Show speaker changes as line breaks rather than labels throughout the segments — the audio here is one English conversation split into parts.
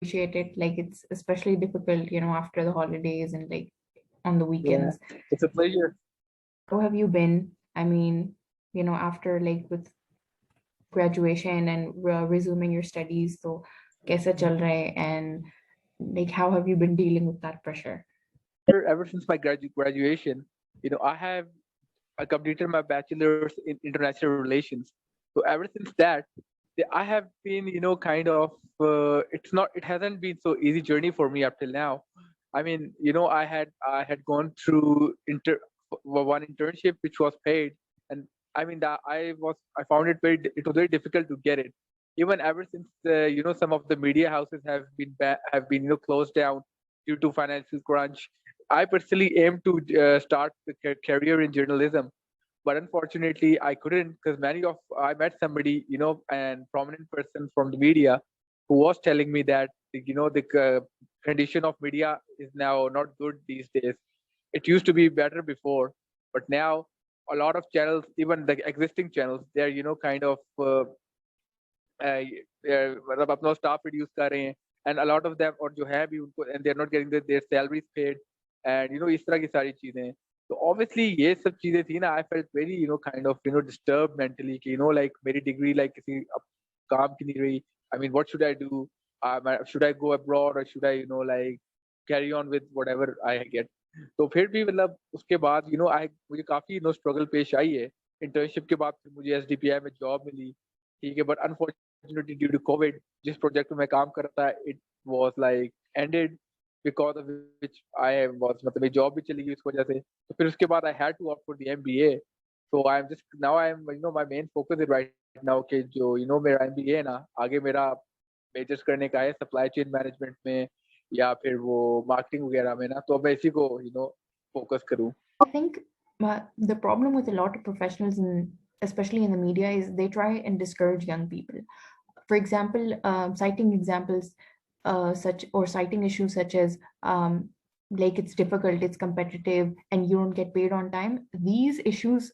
appreciate it. Like it's especially difficult, after the holidays and like on the
Yeah,
weekends.
it's a pleasure.
How have you been? I mean, after like with graduation and resuming your studies, so kaisa chal raha hai, and like how have you been dealing with that pressure?
Ever since my graduation, I have I completed my bachelor's in international relations. So ever since that, I have been, kind of. It hasn't been so easy journey for me up till now. I mean, I had gone through one internship which was paid, and I mean that I found it it was very difficult to get it. Even ever since some of the media houses have been closed down due to financial crunch. I personally aim to start the career in journalism, but unfortunately I couldn't because I met somebody, and prominent person from the media who was telling me that the condition of media is now not good these days. It used to be better before, but now a lot of channels, even the existing channels, they're kind of मतलब अपना staff reduce कर रहे हैं, and a lot of them, और जो है भी उनको, and they are not getting their salaries paid, and इस तरह की सारी चीजें. तो ऑब्वियसली ये सब चीजें थी ना, I felt very kind of disturb mentally कि लाइक मेरी डिग्री लाइक किसी अब काम की नहीं रही. I mean what should I do? Should I go abroad और should I like carry on with whatever I get? तो फिर भी मतलब उसके बाद आई मुझे काफी स्ट्रगल पेश आई है. इंटर्नशिप के बाद फिर मुझे एसडीपीआई में जॉब मिली, ठीक है, but unfortunately due to covid जिस प्रोजेक्ट में मैं काम कर रहा था, it was like ended, because of which I was, मतलब मेरी जॉब भी चली गई उस वजह से. तो फिर उसके बाद I had to opt for the MBA. So I am just now I am my main focus is right now कि जो मेरा एमबीए है ना, आगे मेरा मेजर्स करने का है सप्लाई चेन मैनेजमेंट में या फिर वो मार्केटिंग वगैरह में ना, तो मैं इसी को फोकस करूँ.
I think the problem with a lot of professionals, especially in the media, is they try and discourage young people. For example, citing examples citing issues such as like it's difficult, it's competitive, and you don't get paid on time. These issues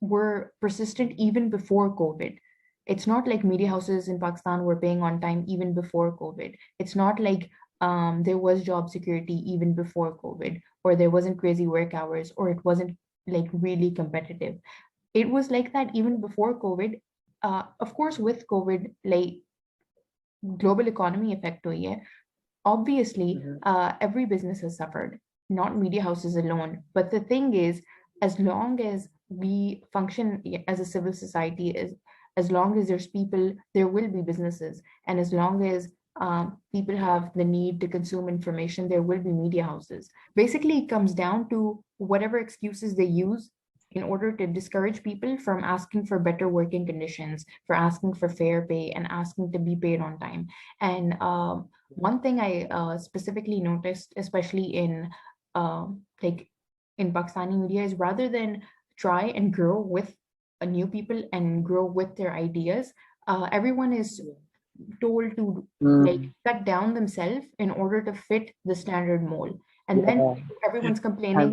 were persistent even before COVID. It's not like media houses in Pakistan were paying on time even before COVID. It's not like there was job security even before COVID, or there wasn't crazy work hours, or it wasn't like really competitive. It was like that even before COVID. Of course, with COVID, like global economy effect हुई है. Obviously, every business has suffered, not media houses alone. But the thing is, as long as we function as a civil society, as long as there's people, there will be businesses. And as long as people have the need to consume information, there will be media houses. Basically, it comes down to whatever excuses they use in order to discourage people from asking for better working conditions, for asking for fair pay, and asking to be paid on time. And one thing I specifically noticed, especially in like in Pakistani media, is rather than try and grow with new people and grow with their ideas, everyone is told to like cut down themselves in order to fit the standard mold. And then
Yeah.
everyone's
And
complaining,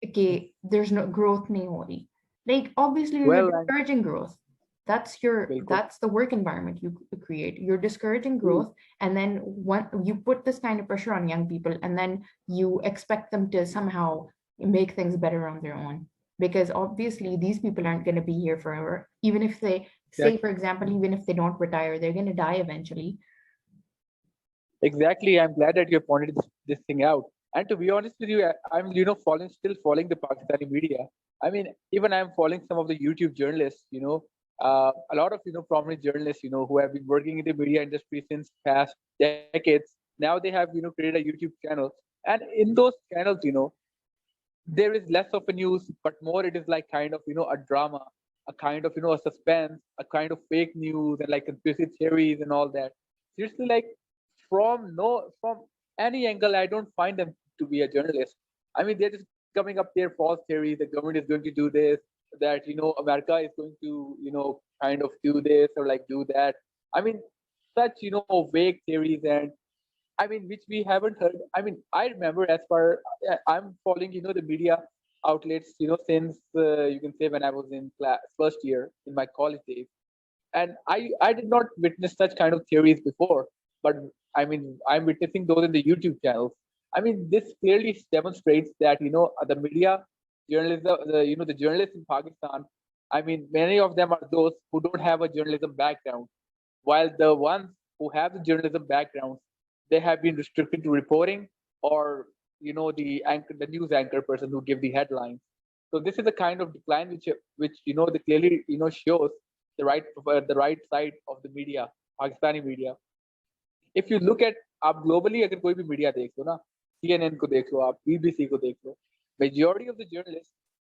okay, there's no growth nahi ho rahi. Like obviously you're
well, and
discouraging growth.
बिल्कुल.
That's the work environment you create. You're discouraging growth, and then when you put this kind of pressure on young people, and then you expect them to somehow make things better on their own. Because obviously these people aren't going to be here forever. Even if they say, for example, even if they don't retire, they're going to die eventually.
Exactly. I'm glad that you pointed this thing out. And to be honest with you, I'm still following the Pakistani media. I mean, even I'm following some of the YouTube journalists. A lot of prominent journalists, who have been working in the media industry since past decades. Now they have created a YouTube channel, and in those channels, there is less of a news, but more it is like kind of a drama, a kind of a suspense, a kind of fake news and like conspiracy theories and all that. Seriously, like from any angle, I don't find them to be a journalist. I mean, they're just coming up their false theories. The government is going to do this, that America is going to kind of do this or like do that. I mean, such vague theories, and I mean, which we haven't heard. I mean, I remember as far I'm following, the media outlets, since you can say when I was in class first year in my college days, and I did not witness such kind of theories before. but I mean, I'm witnessing those in the YouTube channels. I mean, this clearly demonstrates that the media journalism, the journalists in Pakistan. I mean, many of them are those who don't have a journalism background, while the ones who have the journalism backgrounds, they have been restricted to reporting or the news anchor person who give the headlines. So this is a kind of decline which the clearly shows the right side of the media, Pakistani media. If you look at, आप globally अगर कोई भी media देख लो ना, CNN को देख लो, आप BBC को देख लो, majority of the journalists,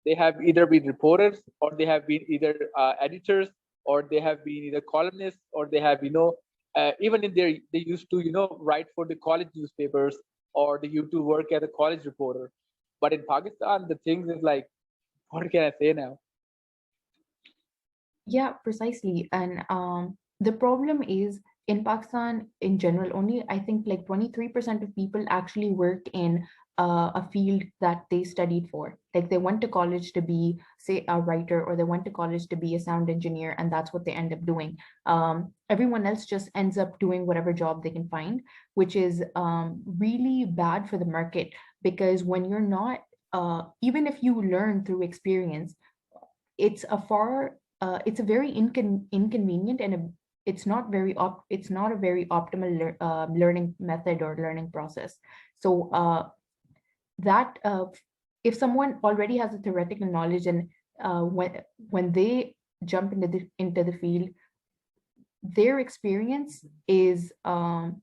they have either been reporters, or they have been either editors, or they have been either columnists, or they have even in their they used to write for the college newspapers, or they used to work as a college reporter. But in Pakistan, the things is like, what can I say now?
Yeah, precisely. And the problem is in Pakistan in general, only I think like 23% of people actually work in a field that they studied for. Like they went to college to be, say, a writer, or they went to college to be a sound engineer, and that's what they end up doing. Everyone else just ends up doing whatever job they can find, which is really bad for the market, because when you're not, even if you learn through experience, it's a far it's a very inconvenient, and it's not a very optimal learning method or learning process. So that if someone already has a theoretical knowledge, and when they jump into the field, their experience is um,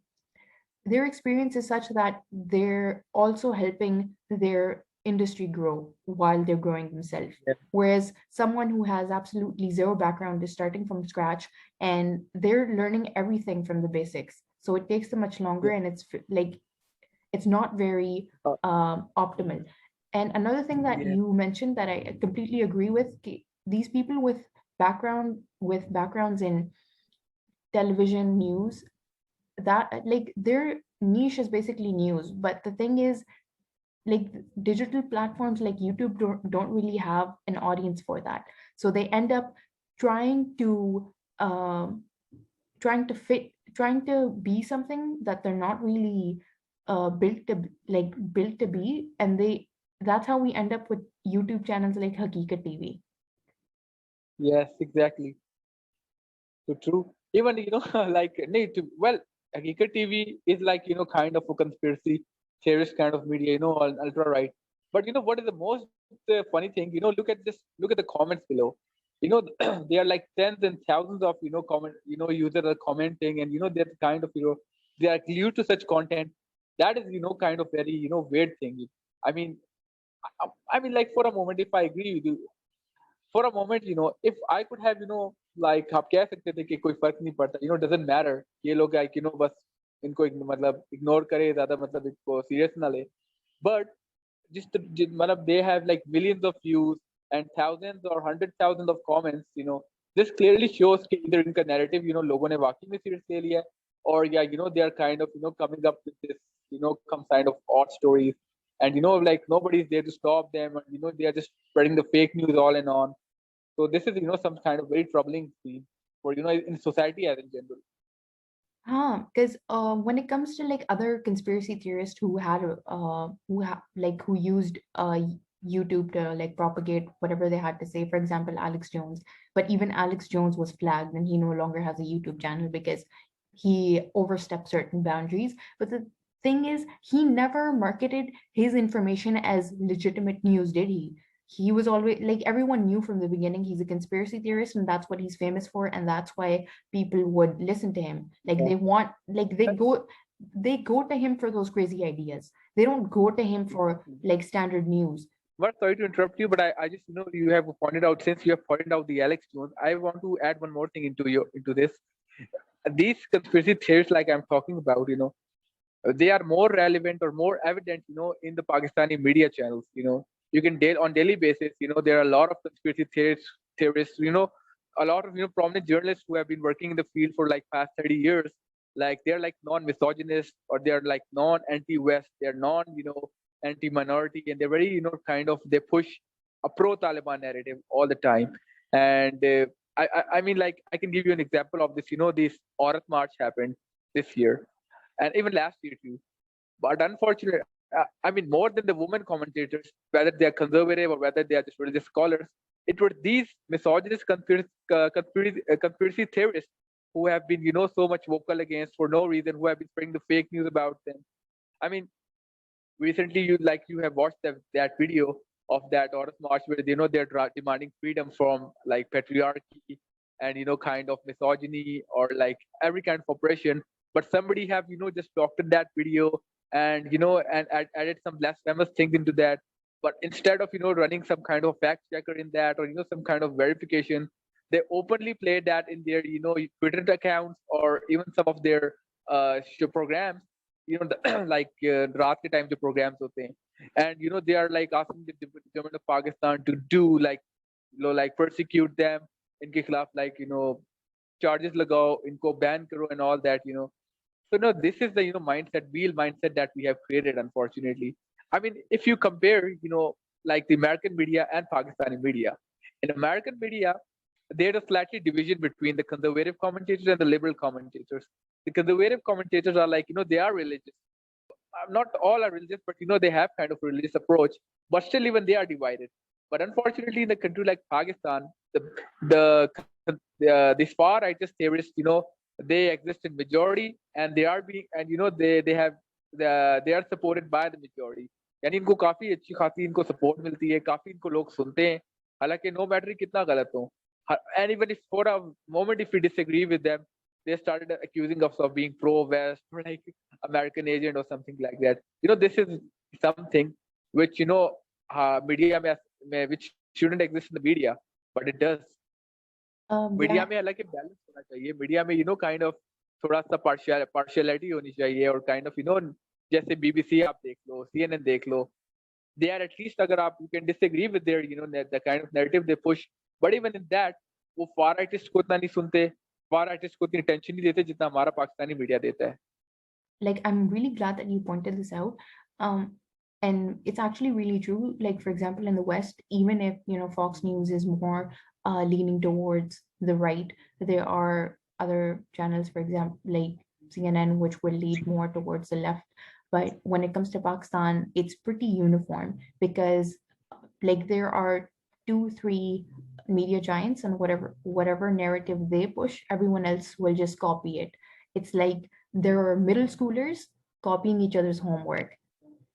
their experience is such that they're also helping their industry grow while they're growing themselves.
Yeah.
Whereas someone who has absolutely zero background is starting from scratch, and they're learning everything from the basics. So it takes them much longer,
Yeah.
and like it's not very
Uh,
optimal. And another thing that
yeah.
you mentioned that I completely agree with, these people with backgrounds in television news, that like their niche is basically news, but the thing is, like digital platforms like YouTube don't really have an audience for that, so they end up trying to um trying to be something that they're not really built to be, and they that's how we end up with YouTube channels like Haqiqat TV.
Yes, exactly. So true. Even like need to well, Haqiqat TV is like kind of a conspiracy theorist kind of media, ultra right. But what is the most funny thing? Look at the comments below. You know, they are like tens and thousands of users are commenting, and they're kind of they are glued to such content. That is kind of very weird thing. I mean, I mean, like for a moment, if I agree with you, for a moment, if I could have, like आप कह सकते थे कि कोई फर्क नहीं पड़ता, doesn't matter, ये लोग like बस इनको मतलब ignore करे, ज़्यादा मतलब इनको serious ना ले, but मतलब they have like millions of views and thousands or hundred thousands of comments, this clearly shows कि either इनका narrative लोगों ने वाकई में serious ले लिया है, or yeah, they are kind of coming up with this some kind of odd stories, and like nobody is there to stop them, and they are just spreading the fake news all and on. So this is some kind of very troubling scene for in society as in general.
Because when it comes to like other conspiracy theorists who used YouTube to like propagate whatever they had to say, for example, Alex Jones. But even Alex Jones was flagged, and he no longer has a YouTube channel because he overstepped certain boundaries. But the thing is, he never marketed his information as legitimate news, did he? He was always like, everyone knew from the beginning he's a conspiracy theorist, and that's what he's famous for, and that's why people would listen to him. Like
Yeah.
they want, like they go to him for those crazy ideas. They don't go to him for like standard news.
But sorry to interrupt you, but I just you have pointed out, since you have pointed out the Alex Jones, I want to add one more thing into this. These conspiracy theories, like I'm talking about, they are more relevant or more evident, in the Pakistani media channels. You can on daily basis, there are a lot of conspiracy theorists, a lot of prominent journalists who have been working in the field for like past 30 years. Like they're like non-misogynist, or they're like non-anti-West, they're non, anti-minority, and they're very, kind of they push a pro-Taliban narrative all the time. And I mean, like I can give you an example of this. This Aurat March happened this year. and even last year too. But unfortunately, I mean, more than the women commentators, whether they are conservative or whether they are just religious scholars, it were these misogynist conspiracy theorists who have been, so much vocal against for no reason, who have been spreading the fake news about them. I mean, recently you have watched that video of that Taurus march where they're demanding freedom from like patriarchy and kind of misogyny or like every kind of oppression, but somebody have just doctored that video and and added some blasphemous things into that. But instead of running some kind of fact checker in that or some kind of verification, they openly play that in their Twitter accounts or even some of their show programs. like रात के time जो programs होते हैं, and they are like asking the government of Pakistan to do like like persecute them, इनके खिलाफ like charges लगाओ, इनको ban करो and all that. So no, this is the mindset, real mindset that we have created, unfortunately. I mean, if you compare like the American media and Pakistani media, in American media there's a slightly division between the conservative commentators and the liberal commentators. The conservative commentators are like they are religious. Not all are religious, but they have kind of a religious approach. But still, even they are divided. But unfortunately, in a country like Pakistan, these far righteous theorists, they exist in majority, and they are being, and they are supported by the majority. यानी इनको काफी अच्छी खासी इनको support मिलती है, काफी इनको लोग सुनते हैं, हालांकि नो मैटर कितना गलत हो. And even if for a moment if we disagree with them, they started accusing us of being pro-West or like American agent or something like that. This is something which media which shouldn't exist in the media, but it does. Media
Yeah.
में हालांकि balance होना चाहिए. Media में kind of थोड़ा सा partiality होनी चाहिए और काइंड ऑफ जैसे बीबीसी आप देख लो, CNN देख लो, they are at least अगर आप you can disagree with their the kind of narrative they push, but even in that वो फार राइटिस्ट को इतना नहीं सुनते, फार राइटिस्ट को इतनी टेंशन नहीं देते जितना हमारा पाकिस्तानी मीडिया देता है.
Like, I'm really glad that you pointed this out. And it's actually really true. Like, for example, in the West, even if Fox News is more leaning towards the right, there are other channels, for example, like CNN, which will lead more towards the left. But when it comes to Pakistan, it's pretty uniform because like there are two, three media giants, and whatever narrative they push, everyone else will just copy it. It's like there are middle schoolers copying each other's homework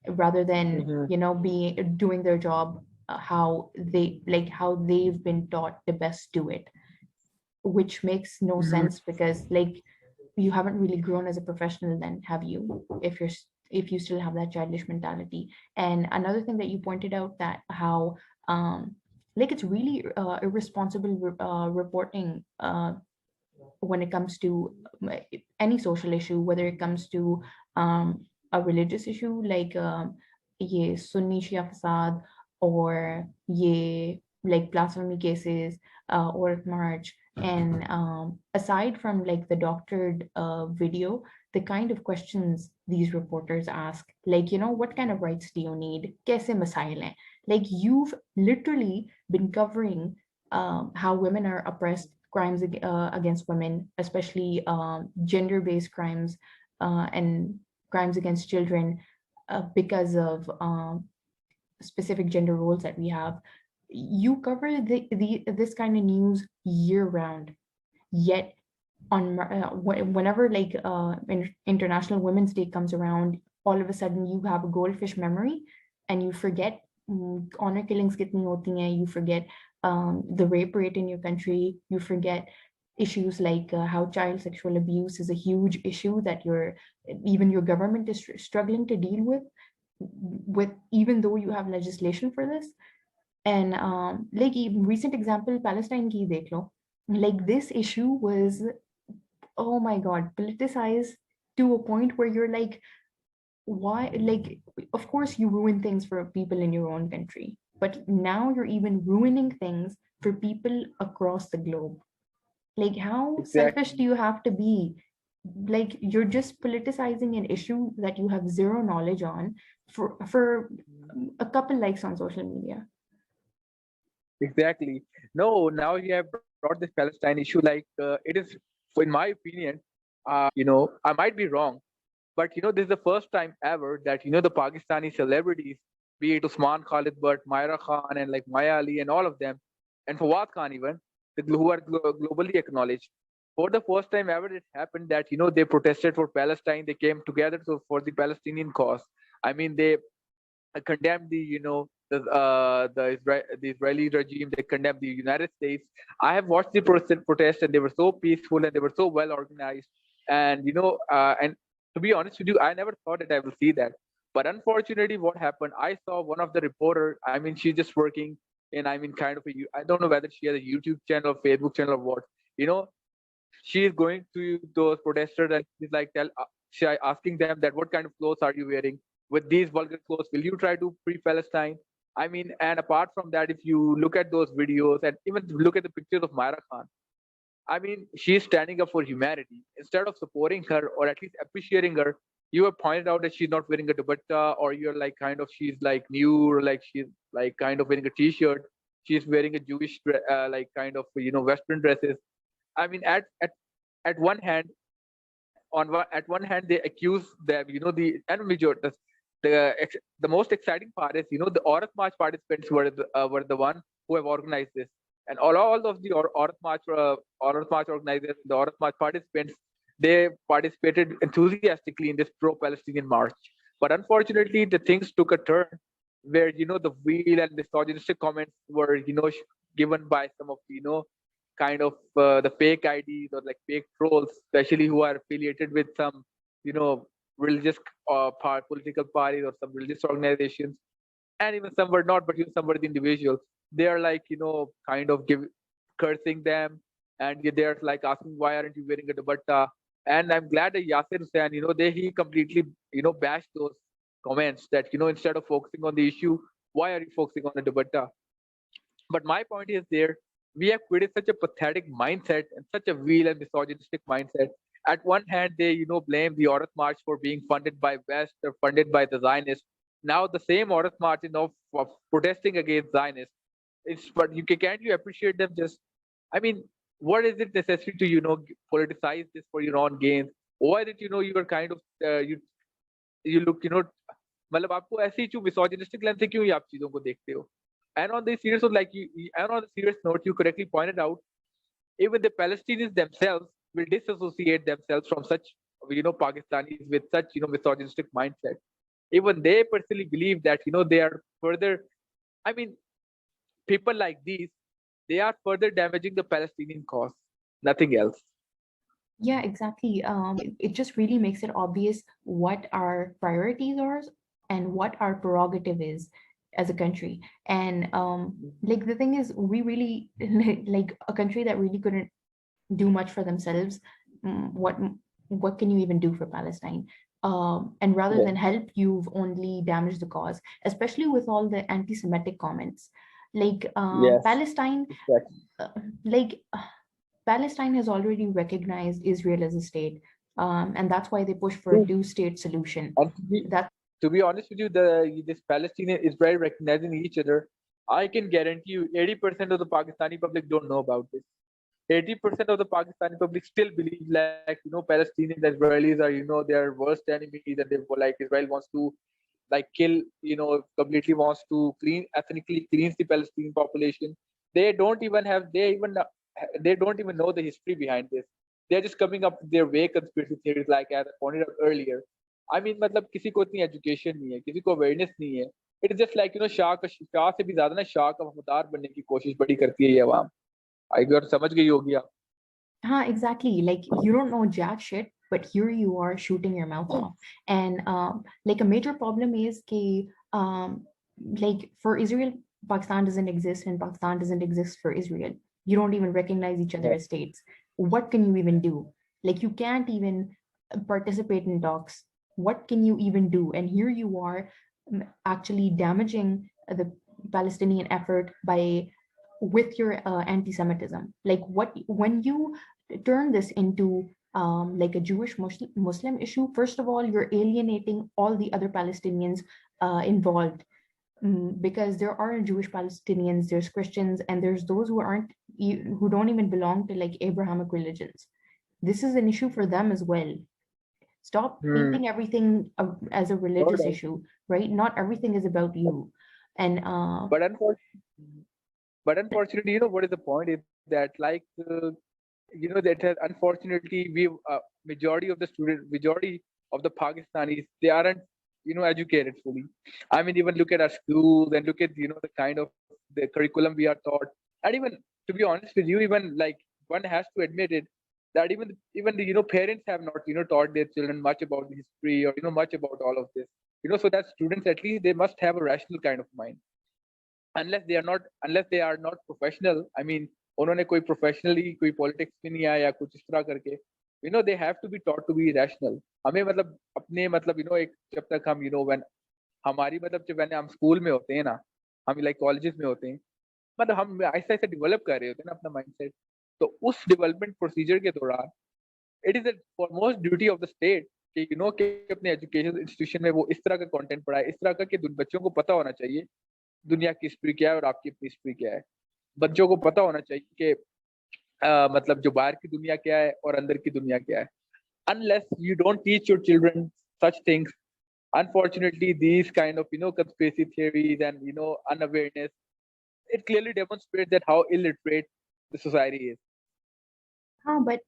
rather than
Mm-hmm.
being doing their job how they've been taught to best do it, which makes no
Mm-hmm.
sense because like you haven't really grown as a professional then, have you, if you still have that childish mentality. And another thing that you pointed out, that how like it's really irresponsible reporting when it comes to any social issue, whether it comes to a religious issue like ye Sunni Shia fasad, or ye like blasphemy cases, or march. And aside from like the doctored video, the kind of questions these reporters ask, like what kind of rights do you need, kaise masail hain, like you've literally been covering how women are oppressed, crimes against women, especially gender-based crimes, and crimes against children, because of specific gender roles that we have. You cover this kind of news year round, yet on whenever like International Women's Day comes around, all of a sudden you have a goldfish memory and you forget honor killings kitni hoti hain, you forget the rape rate in your country, you forget issues like how child sexual abuse is a huge issue that even your government is struggling to deal with even though you have legislation for this. And like recent example Palestine ki dekh lo, like this issue was, oh my god, politicized to a point where you're like, why? Like, of course you ruin things for people in your own country, but now you're even ruining things for people across the globe. Like, how selfish do
Exactly.
you have to be? Like, you're just politicizing an issue that you have zero knowledge on for a couple likes on social media.
Exactly. No, now you have brought this Palestine issue. Like it is, in my opinion, I might be wrong, But this is the first time ever that the Pakistani celebrities, be it Usman Khalid Butt, Myra Khan, and like Maya Ali, and all of them, and Fawad Khan even, who are globally acknowledged. For the first time ever, it happened that they protested for Palestine. They came together for the Palestinian cause. I mean, they condemned the Israeli regime. They condemned the United States. I have watched the protest, and they were so peaceful and they were so well organized. And and to be honest with you, I never thought that I will see that. But unfortunately, what happened? I saw one of the reporter. I mean, she's just working in, I mean, kind of I don't know whether she has a YouTube channel, Facebook channel, or what. You know, she is going to those protesters and she's like she asking them that what kind of clothes are you wearing with these vulgar clothes, will you try to free Palestine? I mean, and apart from that, if you look at those videos and even look at the pictures of Myra Khan, I mean, she's standing up for humanity. Instead of supporting her or at least appreciating her, you have pointed out that she's not wearing a dupatta, or you're like kind of she's like new, or like she's like kind of wearing a t-shirt. She's wearing a Jewish like kind of Western dresses. I mean, at one hand, at one hand they accuse them, the and major the most exciting part is the Aurat March participants were the one who have organized this, and all of the Aurat March organizers, the Aurat March participants, they participated enthusiastically in this pro-Palestinian march. But unfortunately, the things took a turn where the wheel and misogynistic comments were given by some of kind of the fake IDs or like fake trolls, especially who are affiliated with some, you know, religious political parties or some religious organizations, and even some were not, but some were the individuals. They are like, kind of cursing them, and they're like asking, why aren't you wearing a dupatta? And I'm glad that Yasir Hussain, he completely, bashed those comments that, instead of focusing on the issue, why are you focusing on the dupatta? But my point is there, we have created such a pathetic mindset and such a vile and misogynistic mindset. At one hand, they blame the Aurat March for being funded by West or funded by the Zionists. Now the same Aurat March is now protesting against Zionists. It's but can't you appreciate them just? I mean, what is it necessary to politicize this for your own gains? Why did you are kind of you look मतलब आपको ऐसे ही क्यों misogynistic lens से क्यों ये आप चीजों को देखते हो? And on the serious like and on the serious note, you correctly pointed out, even the Palestinians themselves will disassociate themselves from such Pakistanis with such misogynistic mindset. Even they personally believe that they are further. I mean, people like these, they are further damaging the Palestinian cause. Nothing else.
Yeah, exactly. It just really makes it obvious what our priorities are and what our prerogative is as a country. And like the thing is, we really like a country that really couldn't do much for themselves. What can you even do for Palestine? And rather
Yes.
than help, you've only damaged the cause, especially with all the anti-Semitic comments. Like
Yes.
Palestine,
Exactly.
uh, like Palestine has already recognized Israel as a state, and that's why they push for a
True.
two-state solution.
And
That
to be honest with you, this Palestinian Israel recognizing each other, I can guarantee you 80% of the Pakistani public don't know about this. 80% of the Pakistani public still believe like Palestinians and Israelis are their worst enemies, and they like Israel wants to like kill completely wants to ethnically cleanse the Palestinian population. They don't even have they don't even know the history behind this. They're just coming up with their vague conspiracy theories, like as I pointed out earlier. I mean, मतलब किसी को इतनी education नहीं है, किसी को awareness नहीं है. It is just like Shah से भी ज्यादा ना शाह का वफादार बनने की कोशिश बड़ी करती है ये अवाम. आई अगर समझ गई होगी आप.
exactly. Like you don't know jack shit, but here you are shooting your mouth off. And like a major problem is that like for Israel, Pakistan doesn't exist, and Pakistan doesn't exist for Israel. You don't even recognize each other as states. What can you even do? Like you can't even participate in talks. What can you even do? And here you are actually damaging the Palestinian effort by with your anti-Semitism. Like what when you turn this into like a Jewish Muslim issue, first of all, you're alienating all the other Palestinians involved. Because there are Jewish Palestinians, there's Christians, and there's those who aren't who don't even belong to like Abrahamic religions. This is an issue for them as well. Stop
Hmm.
painting everything as a
No
religious
doubt.
issue, right? Not everything is about you. And
But unfortunately, what is the point is that, like, that has, unfortunately, majority of the Pakistanis, they aren't, educated fully. I mean, even look at our schools and look at, the kind of the curriculum we are taught. And even, to be honest with you, even like one has to admit it, that even the, parents have not, taught their children much about the history, or, much about all of this. So that students, at least, they must have a rational kind of mind, unless they are not professional. I mean, उन्होंने कोई professionally कोई politics में नहीं आया या कुछ इस तरह करके, they have to be taught to be rational. हमें मतलब अपने मतलब, एक जब तक हम, when हमारी मतलब जब हम स्कूल में होते हैं ना, हम लाइक कॉलेजेस में होते हैं, मतलब हम ऐसा ऐसा डेवलप कर रहे होते हैं ना अपना माइंडसेट, तो उस डेवलपमेंट प्रोसीजर के दौरान it is foremost duty of the state कि, कि अपने एजुकेशन इंस्टीट्यूशन में वो इस तरह का कंटेंट पढ़ाए, इस तरह का कि बच्चों को पता होना चाहिए दुनिया की हिस्ट्री क्या है और आपकी अपनी हिस्ट्री क्या है। बच्चों को पता होना चाहिए कि मतलब जो बाहर की दुनिया क्या है और अंदर की दुनिया क्या है। Unless you don't teach your children such things, unfortunately, these kind of, conspiracy theories and, unawareness, it clearly demonstrates that how illiterate the society is.
But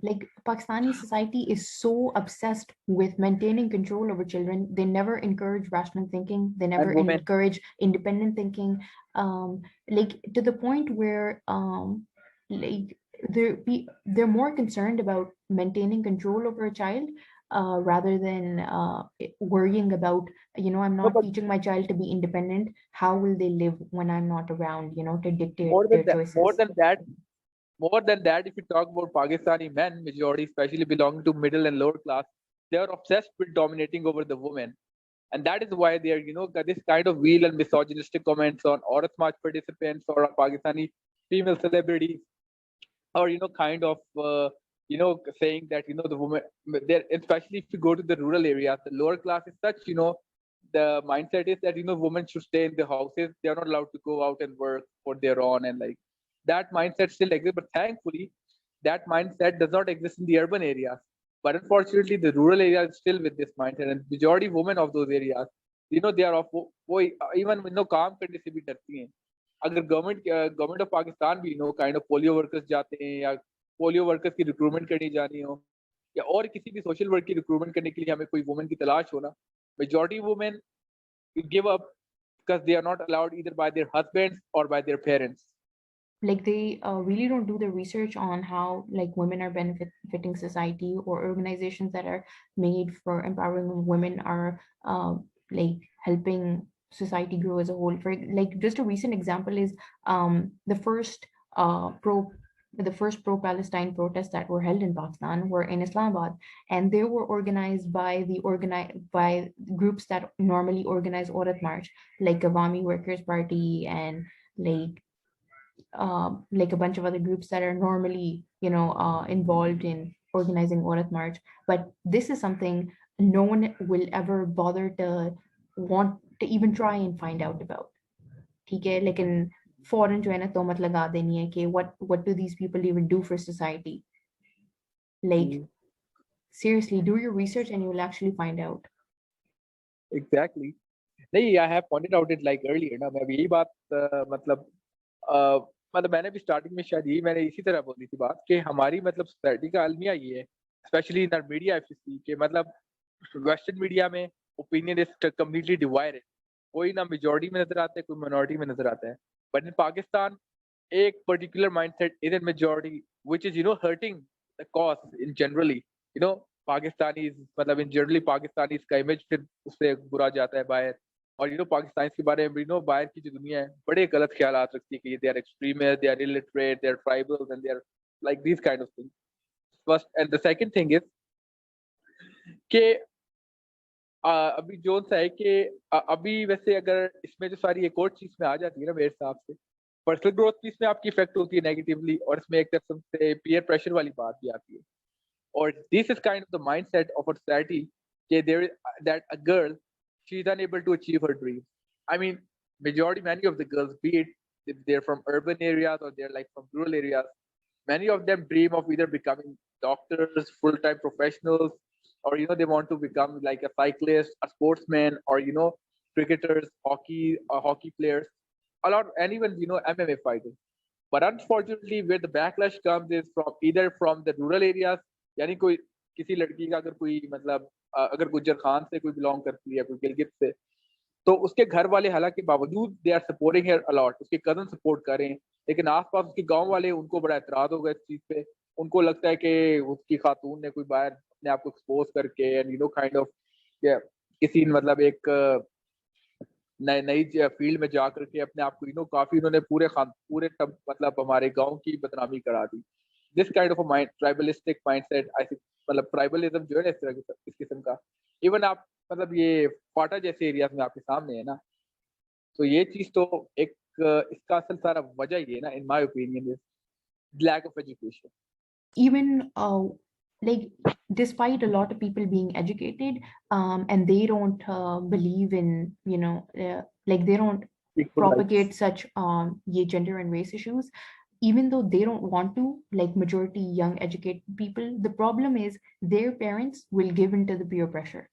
like Pakistani society is so obsessed with maintaining control over children. They never encourage rational thinking. They
And
never
women,
encourage independent thinking. Like to the point where like they're more concerned about maintaining control over a child rather than worrying about, I'm
no,
not
but
teaching my child to be independent. How will they live when I'm not around? To dictate
more than
their
that, more
choices.
than that, more than that, if you talk about Pakistani men, majority, especially belonging to middle and lower class, they are obsessed with dominating over the women. And that is why they are, got this kind of real and misogynistic comments on Aurat March participants or on Pakistani female celebrities, or, kind of, saying that, the woman, there, especially if you go to the rural areas, the lower class is such, the mindset is that, women should stay in the houses. They are not allowed to go out and work for their own, and like that mindset still exists. But thankfully, that mindset does not exist in the urban areas. But unfortunately, the rural areas still with this mindset, and majority women of those areas, they are of even, काम करने से भी डरती हैं। अगर government of Pakistan भी, kind of polio workers जाते हैं, या पोलियो वर्कर्स की रिक्रूटमेंट करनी जानी हो, या और किसी भी सोशल वर्क की रिक्रूटमेंट करने के लिए हमें कोई वुमेन की तलाश हो ना, majority women give up because they are not allowed either by their husbands or by their parents.
Like they really don't do the research on how like women are benefiting society, or organizations that are made for empowering women are like helping society grow as a whole. For like just a recent example is the first pro the first pro-Palestine protests that were held in Pakistan were in Islamabad, and they were organized by groups that normally organize Aurat March, like Awami Workers Party and like a bunch of other groups that are normally, involved in organizing Aurat March. But this is something no one will ever bother to want to even try and find out about. ठीक है, लेकिन फौरन जो है ना तोहमत लगा देनी है कि what do these people even do for society? Like
Mm,
seriously, do your research and you will actually find out.
exactly. नहीं, I have pointed out it like earlier ना, मैं अभी यही बात मतलब मतलब मैंने भी स्टार्टिंग में शायद यही मैंने इसी तरह बोली थी बात कि हमारी मतलब सोसाइटी का अलमिया ये है, specially in our media, if you see कि मतलब वेस्टर्न मीडिया में ओपिनियन इज कम्प्लीटली डिवाइडेड। कोई ना मेजॉरिटी में नजर आता है, कोई माइनॉरिटी में नजर आता है। बट इन पाकिस्तान एक particular mindset is in majority which is hurting the cause in generally. Pakistani मतलब इन जनरली पाकिस्तानी का इमेज फिर उससे बुरा जाता है बाहर। और पाकिस्तान के बारे में बाहर की जो दुनिया है बड़े गलत ख्यालात रखती है कि they are extremist, they are illiterate, they are tribal and they are like this kind of thing. First and the second thing is कि अभी जो सा है कि अभी वैसे अगर इसमें जो सारी एक और चीज में आ जाती है ना मेरे हिसाब से, पर्सनल ग्रोथ भी इसमें आपकी इफेक्ट होती है नेगेटिवली, और इसमें एक तरफ से पीयर प्रेशर वाली बात भी आती है। और this is kind of the mindset of a society कि there that a girl she is unable to achieve her dreams. I mean, many of the girls, be it if they're from urban areas or they're like from rural areas, many of them dream of either becoming doctors, full-time professionals, or they want to become like a cyclist, a sportsman, or cricketers, hockey players, a lot, and even MMA fighters. But unfortunately, where the backlash comes is from either from the rural areas, यानी कोई किसी लड़की का अगर कोई मतलब अगर गुज्जर खान से कोई बिलोंग करती है, कोई गिलगित से, तो उसके घर वाले हालांकि बावजूद they are supporting here a lot, उसके कजन सपोर्ट करें, लेकिन आसपास उसके गांव वाले उनको बड़ा एतराज होगा इस चीज पे। उनको लगता है कि उसकी खातून ने कोई बाहर अपने आप को एक्सपोज करके एंड काइंड ऑफ किसी मतलब एक नई नई फील्ड में जा करके अपने आप को काफी उन्होंने मतलब हमारे गांव की बदनामी करा दी। This kind of mind tribalistic mindset I think, मतलब ट्राइबलिज्म जो है ना इस तरह इस किस्म का, इवन आप मतलब ये फाटा जैसे एरियाज में आपके सामने है ना, तो ये चीज तो एक इसका असल सारा वजह ये है ना, in my opinion, is lack of education.
Even like despite a lot of people being educated, and they don't believe in, like they don't
equal rights.
propagate such gender and race issues, even though they don't want to, like majority young educated people, the problem is their parents will give into the peer pressure,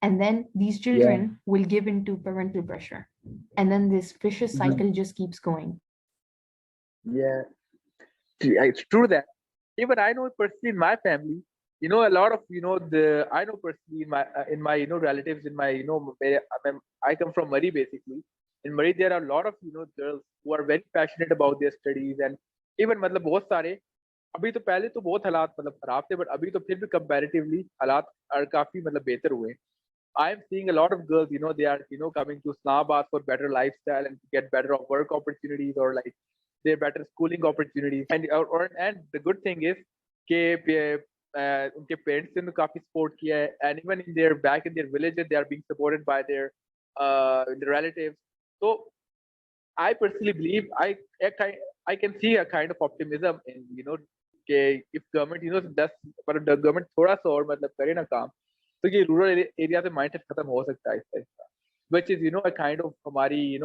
and then these
Yeah,
children will give into parental pressure, and then this vicious cycle just keeps going.
yeah, it's true that even I know personally in my family, a lot of the I know personally in my relatives, in my I come from Murray basically. In Murray there are a lot of girls who are very passionate about their studies, and even मतलब बहुत सारे, अभी तो पहले तो बहुत हालात मतलब खराब थे, बट अभी तो फिर भी कंपैरेटिवली हालात काफी मतलब बेहतर हुए। I am seeing a lot of girls, they are, coming to Islamabad for better lifestyle and to get better work opportunities, or like their better schooling opportunities. And the good thing is कि उनके parents ने उनको काफी support किया है, and even in their back in their villages they are being supported by their relatives. So I personally believe I can see a kind of optimism in कि if government does, पर government थोड़ा सा और मतलब करे ना काम, तो ये रूरल एरिया से माइंडसेट खत्म हो सकता है इसका, which is a kind of हमारी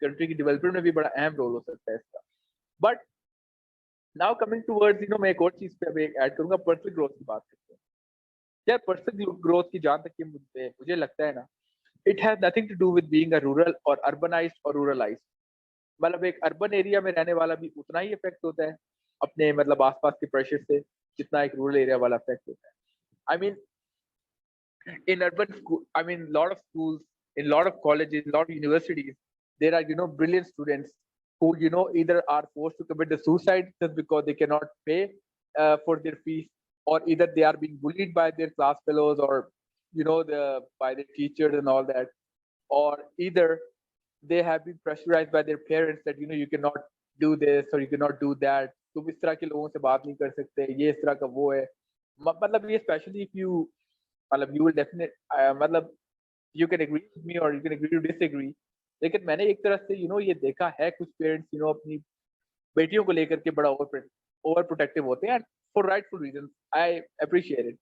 कंट्री की डेवलपमेंट में भी बड़ा अहम रोल हो सकता है इसका। बट नाउ कमिंग टूवर्ड्स मैं एक और चीज पे अभी ऐड करूंगा, पर्सनल ग्रोथ की बात करते हैं। यार पर्सनल ग्रोथ की जहां तक कि मुझे लगता है ना, it has nothing to do with being a rural और अर्बनाइज्ड और रूरलाइज्ड। मतलब एक अर्बन एरिया में रहने वाला भी उतना ही इफेक्ट होता है अपने मतलब आसपास के प्रेशर से, जितना एक रूरल एरिया वाला इफेक्ट होता है। I mean in urban school, I mean, a lot of schools, in a lot of colleges, a lot of universities, there are brilliant students who either are forced to commit the suicide just because they cannot pay for their fees, or either they are being bullied by their class fellows, or by their teachers and all that, or either they have been pressurized by their parents that you cannot do this or you cannot do that, तुम इस तरह के लोगों से बात नहीं कर सकते, ये इस तरह का वो है। मतलब ये स्पेशली इफ यू मतलब you will definitely मतलब you can agree with me or you can agree to disagree, लेकिन मैंने एक तरह से ये देखा है कुछ पेरेंट्स अपनी बेटियों को लेकर के बड़ा ओवर प्रोटेक्टिव होते हैं, for rightful reasons, I appreciate it.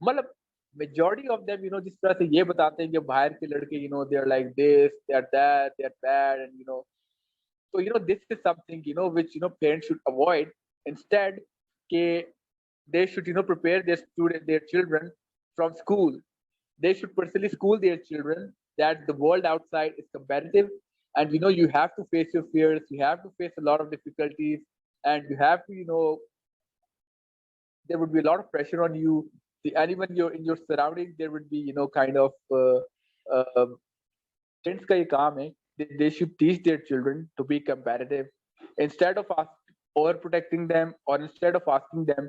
मतलब मेजॉरिटी ऑफ देम जिस तरह से ये बताते हैं कि बाहर के लड़के they are like this, they are that, they are bad, and so this is something which parents should avoid. Instead ke they should prepare their children from school. They should personally school their children that the world outside is competitive, and you have to face your fears, you have to face a lot of difficulties, and you have to there would be a lot of pressure on you. And even in your surroundings there would be kind of uh, parents का ये काम है, they should teach their children to be competitive instead of overprotecting them, or instead of asking them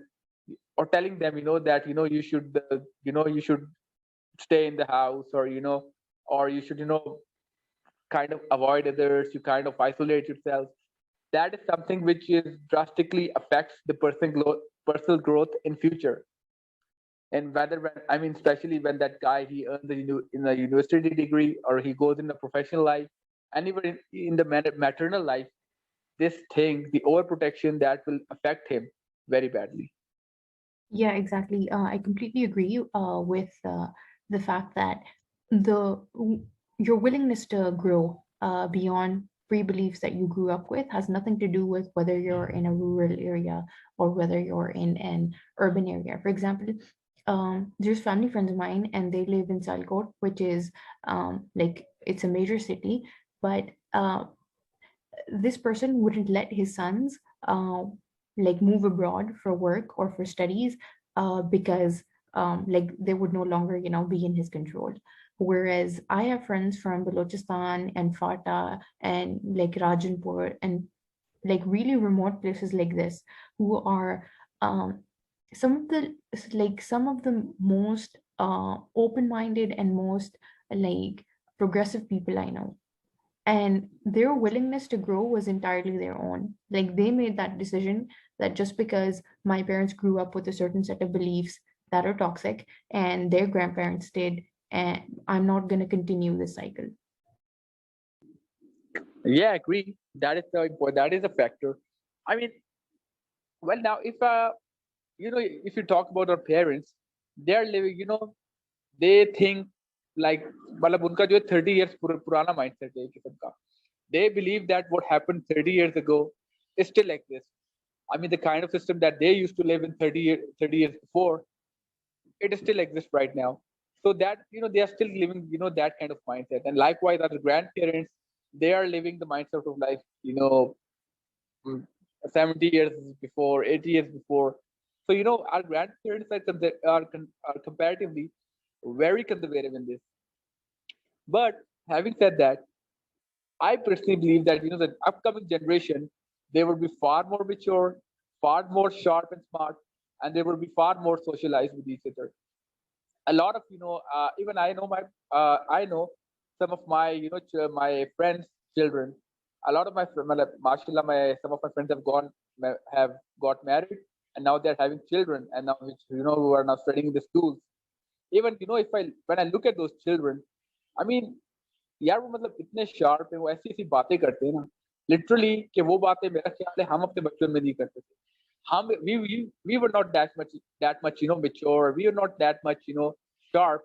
or telling them that you should you should stay in the house, or or you should kind of avoid others, you kind of isolate yourself. That is something which is drastically affects the personal growth in future. And whether when I mean especially when that guy he earns in a university degree, or he goes in a professional life, and even in the maternal life, this thing, the overprotection, that will affect him very badly.
Yeah, exactly. I completely agree with the fact that the your willingness to grow beyond pre-beliefs that you grew up with has nothing to do with whether you're in a rural area or whether you're in an urban area. For example, there's family friends of mine, and they live in Salkot, which is like it's a major city, but this person wouldn't let his sons like move abroad for work or for studies because like they would no longer, you know, be in his control. Whereas I have friends from Balochistan and Fata and like Rajanpur and like really remote places like this, who are um, some of the some of the most open-minded and most like progressive people I know, and their willingness to grow was entirely their own. Like they made that decision that just because my parents grew up with a certain set of beliefs that are toxic and their grandparents did, and I'm not going to continue this cycle.
Yeah, I agree. That is the important. That is a factor. I mean, well, now if if you talk about our parents, they are living. They think like मतलब उनका जो 30 years पुराना mindset है किस्म का. They believe that what happened 30 years ago is still like this. I mean, the kind of system that they used to live in 30 years before, it still exists right now. So that they are still living that kind of mindset. And likewise, our grandparents, they are living the mindset of life mm, 70 years before, 80 years before. So our grandparents are comparatively very conservative in this. But having said that, I personally believe that the upcoming generation, they will be far more mature, far more sharp and smart, and they will be far more socialized with each other. A lot of even I know some of my my friends' children. A lot of mashallah, some of my friends have got married, and now they're having children, and now which who are now studying in the schools. Even if I when I look at those children, I mean यार वो मतलब इतने sharp है, वो ऐसी ऐसी बातें करते हैं ना लिटरली कि वो बातें मेरा ख्याल है हम अपने बचपन में नहीं करते थे. हम we were not that much mature. We were not that much sharp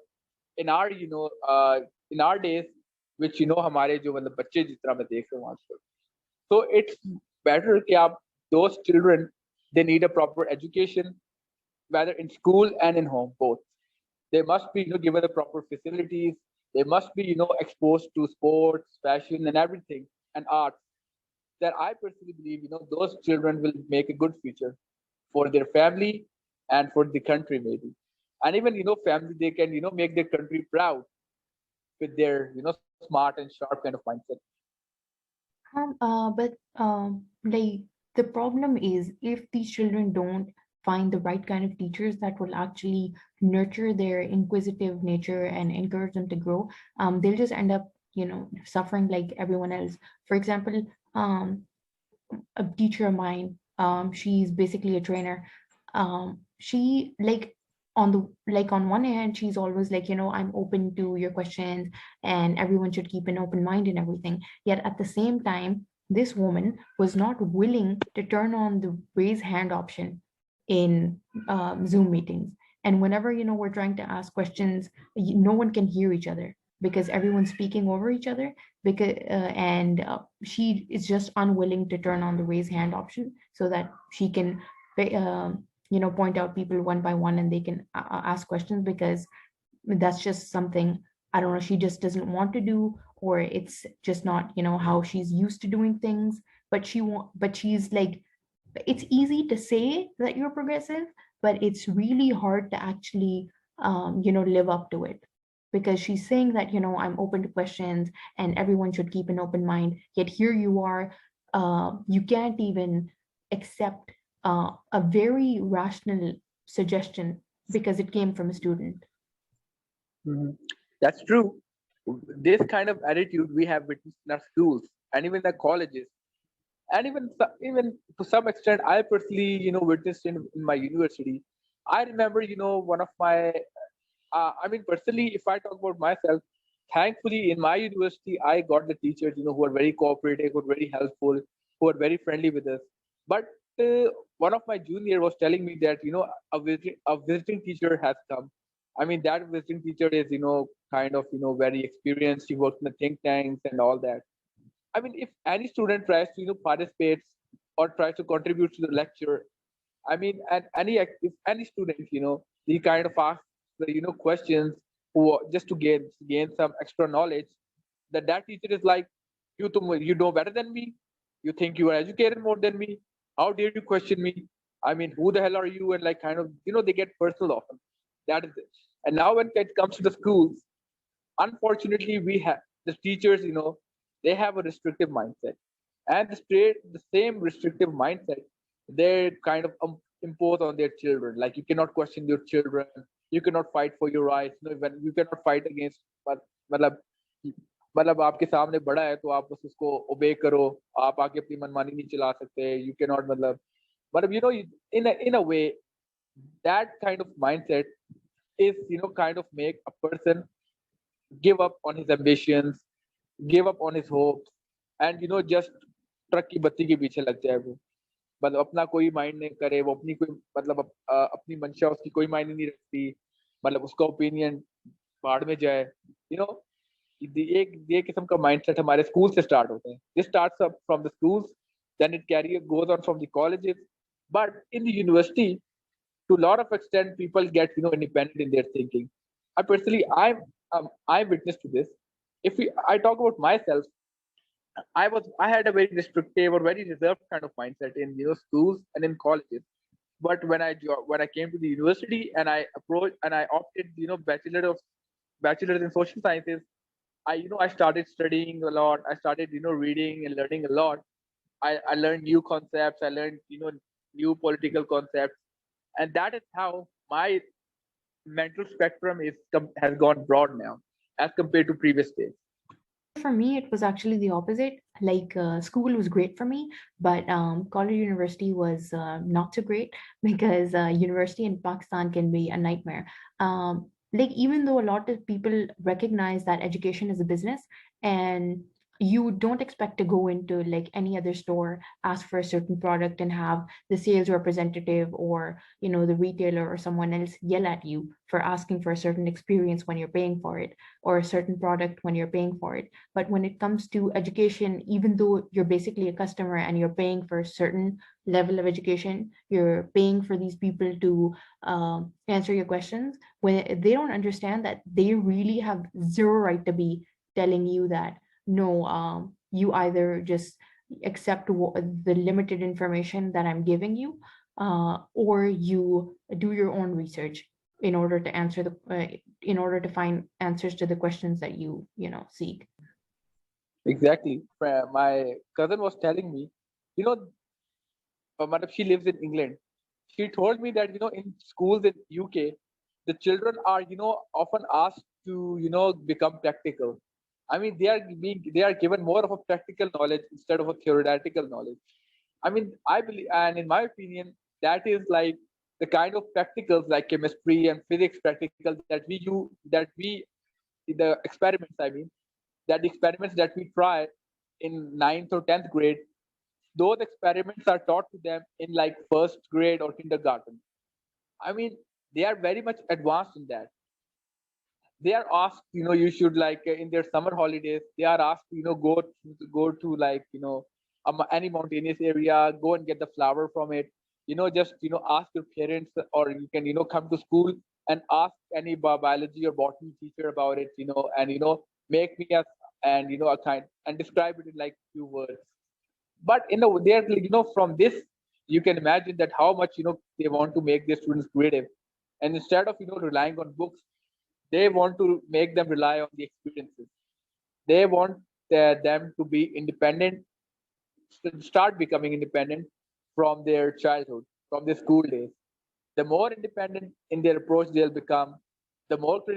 in our in our days, which हमारे जो मतलब बच्चे जिस तरह मैं देख रहा हूँ आजकल. So it's better कि आप those children, they need a proper education, whether in school and in home both. They must be given the proper facilities. They must be exposed to sports, fashion, and everything, and art. That I personally believe those children will make a good future for their family and for the country maybe. And even family, they can make their country proud with their smart and sharp kind of mindset.
But like the problem is if these children don't find the right kind of teachers that will actually nurture their inquisitive nature and encourage them to grow, they'll just end up, you know, suffering like everyone else. For example, a teacher of mine, she's basically a trainer. She like on the like on one hand, she's always like, you know, I'm open to your questions and everyone should keep an open mind and everything. Yet at the same time, this woman was not willing to turn on the raise hand option in Zoom meetings. And whenever, you know, we're trying to ask questions, no one can hear each other because everyone's speaking over each other because and she is just unwilling to turn on the raise hand option so that she can you know, point out people one by one and they can ask questions, because that's just something, I don't know, she just doesn't want to do, or it's just not, you know, how she's used to doing things. But she's like, it's easy to say that you're progressive, but it's really hard to actually you know, live up to it, because she's saying that, you know, I'm open to questions and everyone should keep an open mind, yet here you are, you can't even accept a very rational suggestion because it came from a student.
Mhm. That's true. This kind of attitude we have witnessed in our schools and even the colleges, and even to some extent, I personally witnessed in my university. I remember one of my I mean, personally, if I talk about myself, thankfully in my university, I got the teachers, who are very cooperative, who are very helpful, who are very friendly with us. But one of my junior was telling me that, a visiting teacher has come. I mean, that visiting teacher is, kind of, very experienced. He works in the think tanks and all that. I mean, if any student tries to, participates or tries to contribute to the lecture, I mean, and if any student, he kind of asks the questions who just to gain some extra knowledge. That teacher is like, you know better than me. You think you are educated more than me. How dare you question me? I mean, who the hell are you? And like kind of they get personal often. That is it. And now when it comes to the schools, unfortunately we have the teachers, they have a restrictive mindset, and the same restrictive mindset they kind of impose on their children. Like, you cannot question your children, you cannot fight for your rights, when you cannot fight against, मतलब मतलब आपके सामने बड़ा है तो आप बस उसको ओबे करो, आप आके अपनी मनमानी नहीं चला सकते, यू कैन नॉट, मतलब in a way, that kind of mindset is kind of make a person give up on his ambitions, give up on his hopes, and just truck की बत्ती के पीछे लग जाए वो, मतलब अपना कोई माइंड नहीं करे, वो अपनी कोई मतलब अपनी मंशा उसकी कोई मायने नहीं रखती, मतलब उसका ओपिनियन भाड़ में जाए, यू नो एक ये किस्म का माइंडसेट हमारे स्कूल से स्टार्ट होता है. This starts up from the schools, then it carry goes on from the colleges, but in the university, to a lot of extent, people get independent in their thinking. I personally, I'm witness to this. If I talk about myself, I had a very restrictive or very reserved kind of mindset in schools and in colleges. But when I came to the university and I opted bachelor's in social sciences, I started studying a lot. I started reading and learning a lot. I learned new concepts. I learned new political concepts, and that is how my mental spectrum has gone broad now as compared to previous days.
For me, it was actually the opposite. Like, school was great for me, but college university was not so great because university in Pakistan can be a nightmare. Like, even though a lot of people recognize that education is a business, and you don't expect to go into like any other store, ask for a certain product, and have the sales representative or the retailer or someone else yell at you for asking for a certain experience when you're paying for it, or a certain product when you're paying for it. But when it comes to education, even though you're basically a customer and you're paying for a certain level of education, you're paying for these people to answer your questions, when they don't understand that they really have zero right to be telling you that no, you either just accept the limited information that I'm giving you, or you do your own research in order to in order to find answers to the questions that you seek.
Exactly. My cousin was telling me, you know, madam, she lives in England. She told me that in schools in UK, the children are often asked to become practical. I mean, they are given more of a practical knowledge instead of a theoretical knowledge. I mean, I believe, and in my opinion, that is like the kind of practicals like chemistry and physics practical the experiments. I mean, that the experiments that we try in ninth or 10th grade, those experiments are taught to them in like first grade or kindergarten. I mean, they are very much advanced in that. They are asked, you should like in their summer holidays, they are asked, go to like any mountainous area, go and get the flower from it. Just ask your parents, or you can come to school and ask any biology or botany teacher about it. And make me a kind and describe it in like few words. But they're like, from this you can imagine that how much they want to make their students creative, and instead of relying on books, they want to make them rely on the experiences. They want them to be independent, start becoming independent from their childhood, from their school days. The more independent in their approach they'll become, the more the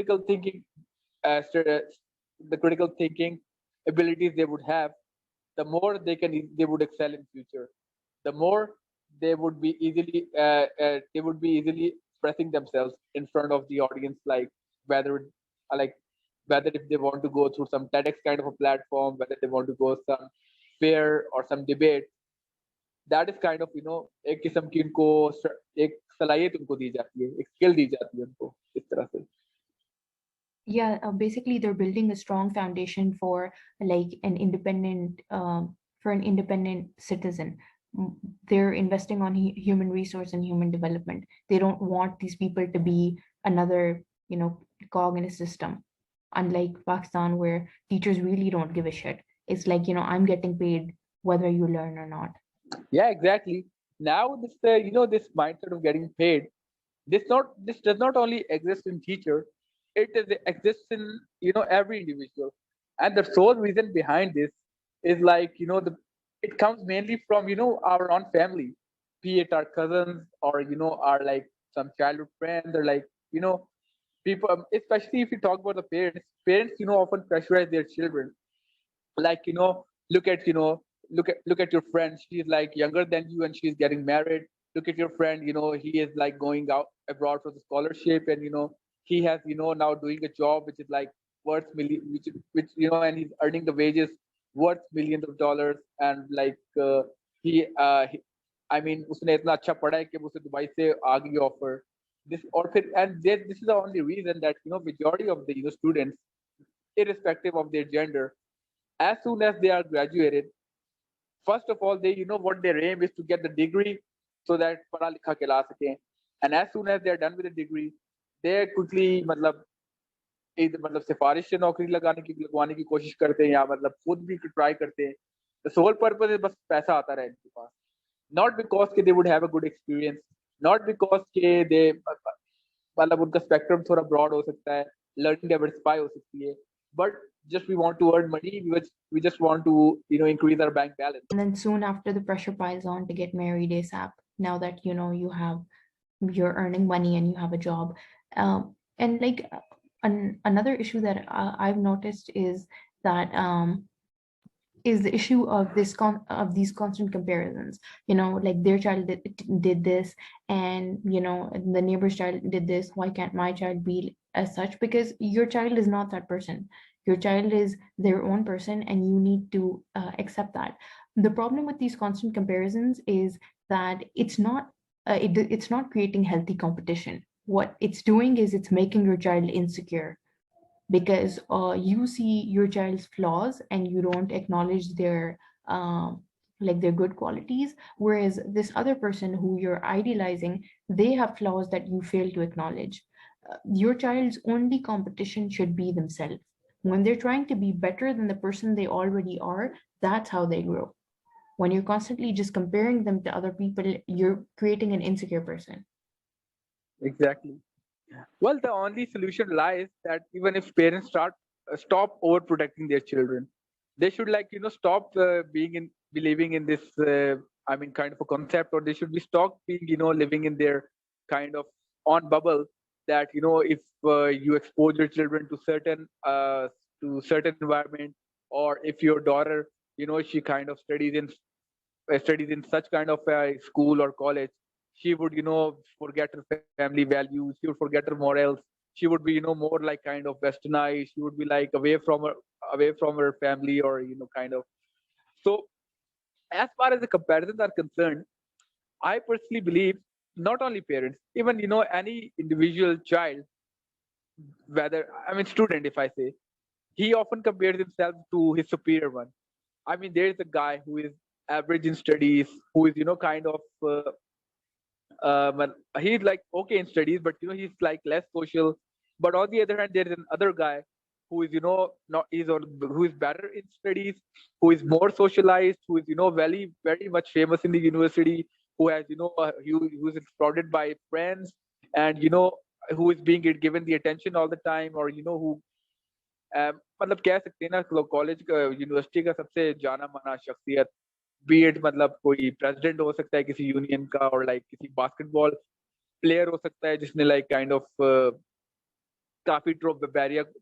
critical thinking abilities they would have, the more they would excel in future. The more they would be easily expressing themselves in front of the audience, like whether like whether if they want to go through some TEDx kind of a platform, whether they want to go some fair or some debate. That is kind of एक किस्म की उनको एक सलाहियत उनको दी जाती है, एक स्किल दी जाती है उनको इस तरह से.
Yeah, basically they're building a strong foundation for like an independent citizen. they're investing on human resource and human development. They don't want these people to be another, cog in a system. Unlike Pakistan, where teachers really don't give a shit. It's like, I'm getting paid whether you learn or not.
Yeah, exactly. Now this this mindset of getting paid, this does not only exist in teacher, exists in every individual. And the sole reason behind this is like it comes mainly from our own family, be it our cousins or our like some childhood friends or like people, especially if you talk about the parents often pressurize their children, like look at your friend, she's like younger than you and she's getting married. Look at your friend, he is like going out abroad for the scholarship, and he has now doing a job which is like worth million, which and he's earning the wages worth millions of dollars, and like he I mean उसने इतना अच्छा पढ़ा है कि उसे Dubai से आ गई offer, this or फिर and this is the only reason that majority of the students, irrespective of their gender, as soon as they are graduated, first of all, they what their aim is to get the degree so that पढ़ा लिखा के ला सकें, and as soon as they are done with the degree, they quickly मतलब सिफारिश से नौकरी लगवाने की कोशिश करते हैं, या मतलब खुद भी ट्राई करते हैं. The sole purpose is बस पैसा आता रहे इनके पास, not because के they would have a good experience, not because के they मतलब उनका स्पेक्ट्रम थोड़ा ब्रॉड हो सकता है, लर्निंग डाइवर्सिफाई हो सकती है, but just we want to earn money, we just want to increase our bank balance.
And then soon after, the pressure piles on to get married ASAP. Now that you're earning money and you have a job. And like another issue that I've noticed that is the issue of of these constant comparisons. Like their child did this, and the neighbor's child did this. Why can't my child be as such? Because your child is not that person. Your child is their own person, and you need to accept that. The problem with these constant comparisons is that it's not creating healthy competition. What it's doing is it's making your child insecure, because you see your child's flaws and you don't acknowledge their their good qualities, whereas this other person who you're idealizing, they have flaws that you fail to acknowledge. Your child's only competition should be themselves. When they're trying to be better than the person they already are, that's how they grow. When you're constantly just comparing them to other people, you're creating an insecure person.
Exactly. Well, the only solution lies that even if parents stop overprotecting their children, they should like stop believing in this kind of a concept, or they should be stop being living in their kind of on bubble, that if you expose your children to certain environment, or if your daughter she kind of studies in such kind of a school or college, she would forget her family values, she would forget her morals, she would be more like kind of westernized, she would be like away from her family, or kind of. So as far as the comparisons are concerned, I personally believe not only parents, even any individual child, whether student, if I say, he often compares himself to his superior one. I mean, there is a guy who is average in studies, who is kind of he's like okay in studies, but he's like less social. But on the other hand, there is another guy who is not he's on who is better in studies, who is more socialized, who is very very much famous in the university, who has who is applauded by friends, and who is being given the attention all the time, or who मतलब कह सकते हैं ना, college का university का सबसे जाना माना शख्सियत, बी एड मतलब कोई प्रेसिडेंट हो सकता है किसी यूनियन का, और लाइक किसी बास्केटबॉल प्लेयर हो सकता है जिसने लाइक काइंड ऑफ काफी ट्रॉफ बैरियर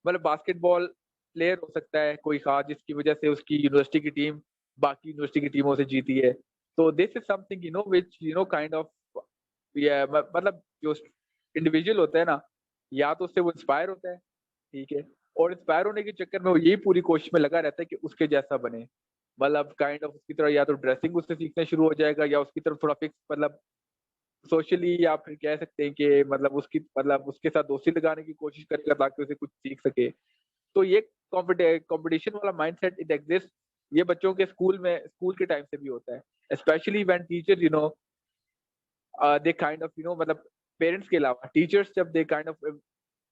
मतलब बास्केटबॉल प्लेयर हो सकता है कोई खास, जिसकी वजह से उसकी यूनिवर्सिटी की टीम बाकी यूनिवर्सिटी की टीमों से जीती है. तो this is something which kind of मतलब जो इंडिविजुअल होता है ना, या तो उससे वो इंस्पायर होता है, ठीक है, और इंस्पायर होने के चक्कर में वो यही पूरी कोशिश में लगा रहता है कि उसके जैसा बने, मतलब काइंड ऑफ उसकी तरह या तो ड्रेसिंग उससे सीखना शुरू हो जाएगा, या उसकी तरफ थोड़ा फिक्स मतलब सोशली, या फिर कह सकते हैं कि मतलब उसके साथ दोस्ती लगाने की कोशिश करेगा ताकि उसे कुछ सीख सके. तो ये कंपटीशन वाला माइंडसेट इट एग्जिस्ट ये बच्चों के स्कूल के टाइम से भी होता है, specially when teacher they kind of मतलब पेरेंट्स के अलावा टीचर्स जब they kind of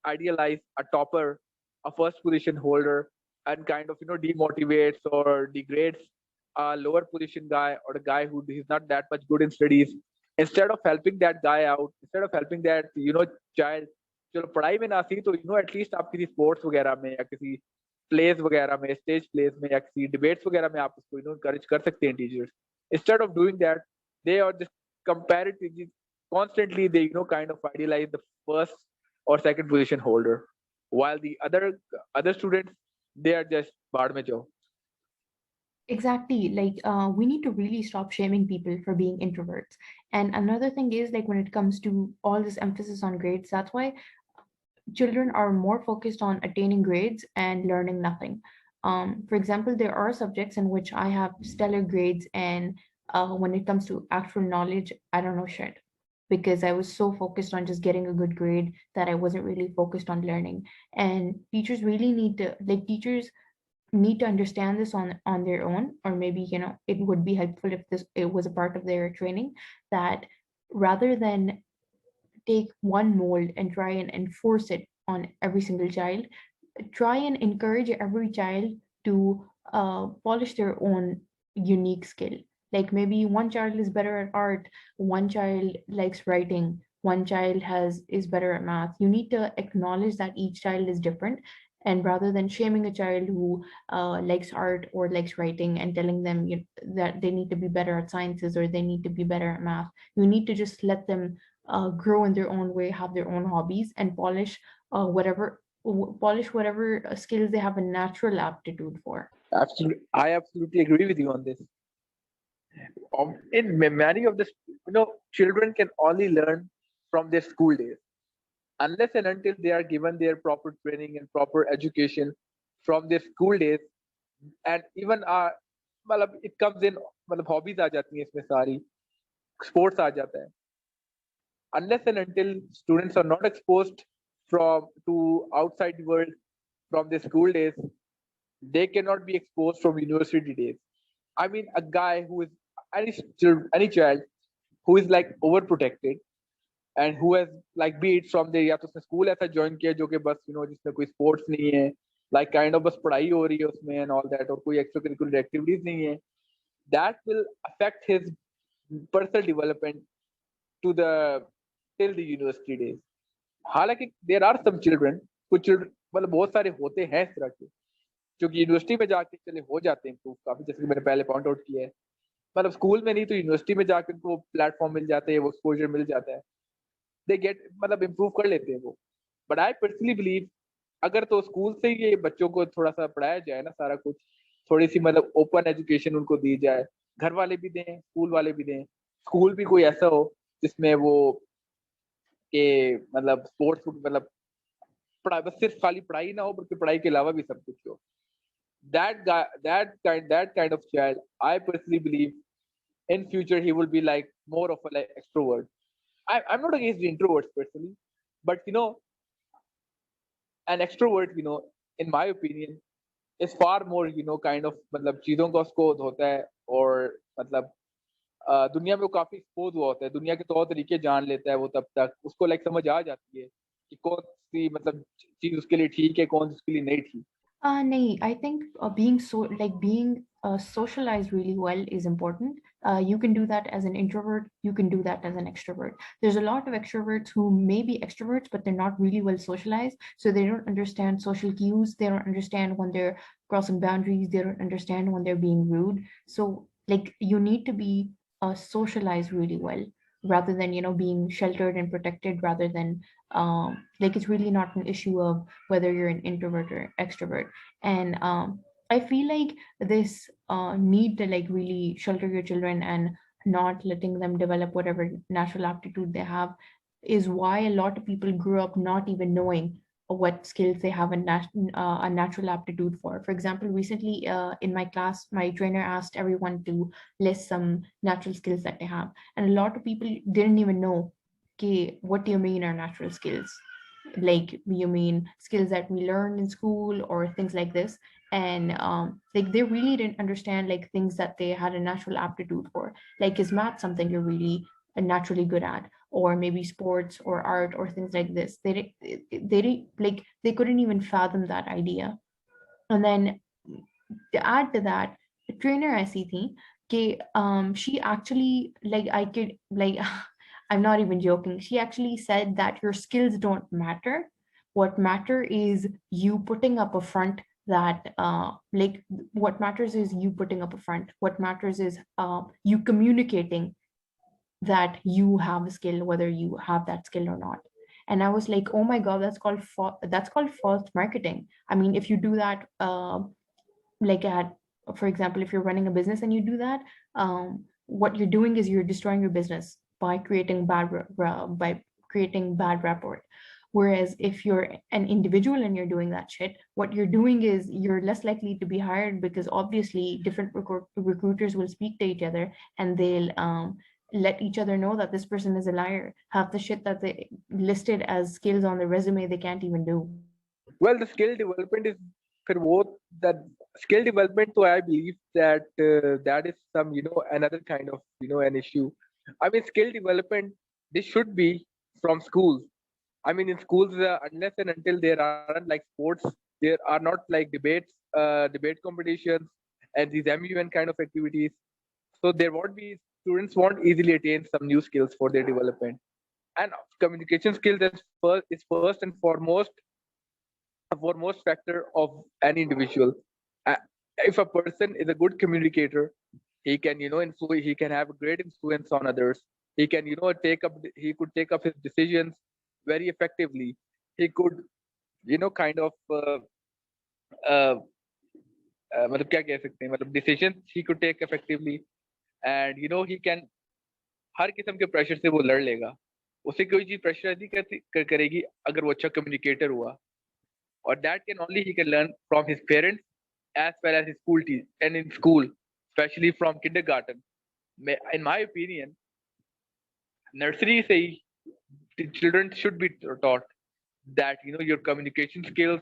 idealize a topper, a first position holder, and kind of demotivates or degrades a lower position guy or a guy who is not that much good in studies. Instead of helping that guy out, instead of helping that child, चलो पढ़ाई में ना सी तो at least आप किसी sports वगैरह में या किसी प्लेस वगैरह में, स्टेज प्लेस में या किसी डिबेट्स वगैरह में आप उसको इनकरेज कर सकते हैं teachers. Instead of doing that, they are just comparatively constantly they kind of idealize the first or second position holder, while the other students, they are just baad mein jao.
Exactly. Like, we need to really stop shaming people for being introverts. And another thing is, like, when it comes to all this emphasis on grades, that's why children are more focused on attaining grades and learning nothing. For example, there are subjects in which I have stellar grades, and when it comes to actual knowledge, I don't know shit because I was so focused on just getting a good grade that I wasn't really focused on learning. And teachers really need to, like, teachers need to understand this on their own, or maybe it would be helpful if this it was a part of their training, that rather than take one mold and try and enforce it on every single child, try and encourage every child to polish their own unique skill. Like maybe one child is better at art, one child likes writing, one child has is better at math. You need to acknowledge that each child is different, and rather than shaming a child who likes art or likes writing and telling them that they need to be better at sciences or they need to be better at math, you need to just let them grow in their own way, have their own hobbies, and polish whatever skills they have a natural aptitude for.
Absolutely, I absolutely agree with you on this. In many of the children can only learn from their school days, unless and until they are given their proper training and proper education from their school days. And even मतलब it comes in, मतलब hobbies आ जाती हैं इसमें सारी, sports आ जाता है. Unless and until students are not exposed from to outside world from their school days, they cannot be exposed from university days. I mean, a guy who is any child who is like overprotected and who has like be it from the या तो उसने school ऐसा join किया जो कि बस जिसमें कोई स्पोर्ट्स नहीं है, like kind of बस पढ़ाई हो रही है उसमें and all that, और कोई एक्स्ट्रा करिकुलर एक्टिविटीज नहीं है, that will affect his personal development to the till the university days. हालांकि देर आर सम चिल्ड्रन, कुछ चिल्ड्रन मतलब बहुत सारे होते हैं इस तरह के जो कि यूनिवर्सिटी में जाके चले हो जाते हैं इम्प्रूव काफी, जैसे कि मैंने पहले पॉइंट आउट किया है. मतलब स्कूल में नहीं तो यूनिवर्सिटी में जाकर उनको प्लेटफॉर्म मिल जाते हैं, वो एक्सपोजर मिल जाता है, दे गेट मतलब इम्प्रूव कर लेते हैं वो. बट आई पर्सनली बिलीव अगर तो स्कूल से ही ये बच्चों को थोड़ा सा पढ़ाया जाए ना सारा कुछ, थोड़ी सी मतलब ओपन एजुकेशन उनको दी जाए, घर वाले भी दें स्कूल वाले भी दें, स्कूल भी कोई ऐसा हो जिसमें वो के मतलब स्पोर्ट्स मतलब पढ़ाई बस सिर्फ खाली पढ़ाई ना हो बल्कि पढ़ाई के अलावा भी सब कुछ हो. That guy, that kind of child, I personally believe in future he will be like more of a like extrovert. I'm not against the introverts personally, but an extrovert, in my opinion, is far more kind of मतलब चीजों का उसको होता है, और मतलब दुनिया में वो काफी एक्सपोज हुआ होता है, दुनिया के तौर तरीके जान लेता है वो, तब तक उसको लाइक समझ आ जाती है कि कौन सी मतलब चीज उसके लिए ठीक है, कौन सी उसके लिए नहीं ठीक.
No, I think being socialized really well is important. You can do that as an introvert. You can do that as an extrovert. There's a lot of extroverts who may be extroverts, but they're not really well socialized. So they don't understand social cues. They don't understand when they're crossing boundaries. They don't understand when they're being rude. So like you need to be socialized really well rather than being sheltered and protected rather than like it's really not an issue of whether you're an introvert or extrovert. And I feel like this need to like really shelter your children and not letting them develop whatever natural aptitude they have is why a lot of people grew up not even knowing what skills they have a natural aptitude for. For example, recently in my class, my trainer asked everyone to list some natural skills that they have, and a lot of people didn't even know, okay, what do you mean are natural skills? Like, you mean skills that we learn in school or things like this? And like, they really didn't understand like things that they had a natural aptitude for. Like, is math something you're really naturally good at, or maybe sports or art or things like this? They couldn't even fathom that idea. And then to add to that, the trainer ऐसी थी कि she actually, like, I could like I'm not even joking. She actually said that your skills don't matter. What matter is you putting up a front that like what matters is you putting up a front. What matters is you communicating that you have a skill, whether you have that skill or not. And I was like, oh my god, that's called false marketing. I mean, if you do that like at for example, if you're running a business and you do that, what you're doing is you're destroying your business by creating bad rapport. Whereas if you're an individual and you're doing that shit, what you're doing is you're less likely to be hired, because obviously different recruiters will speak to each other, and they'll let each other know that this person is a liar. Half the shit that they listed as skills on their resume they can't even do.
Well, the skill development is फिर वो that skill development. So I believe that that is some another kind of an issue. I mean, skill development, this should be from schools. I mean, in schools, unless and until there aren't like sports, there are not like debate competitions, and these MUN kind of activities. So there won't be students won't easily attain some new skills for their development. And communication skills is first and foremost factor of any individual. Uh, if a person is a good communicator, he can he can have a great influence on others. He can he could take up his decisions very effectively. He could kind of uh, मतलब क्या कह सकते हैं मतलब decisions he could take effectively, and he can हर किस्म के pressure से वो लड़ लेगा. उसे कोई चीज प्रेशर नहीं करेगी अगर वो अच्छा कम्युनिकेटर हुआ. Or that can only he can learn from his parents as well as his school and in school, especially from kindergarten. In my opinion, nursery से ही the children should be taught that your communication skills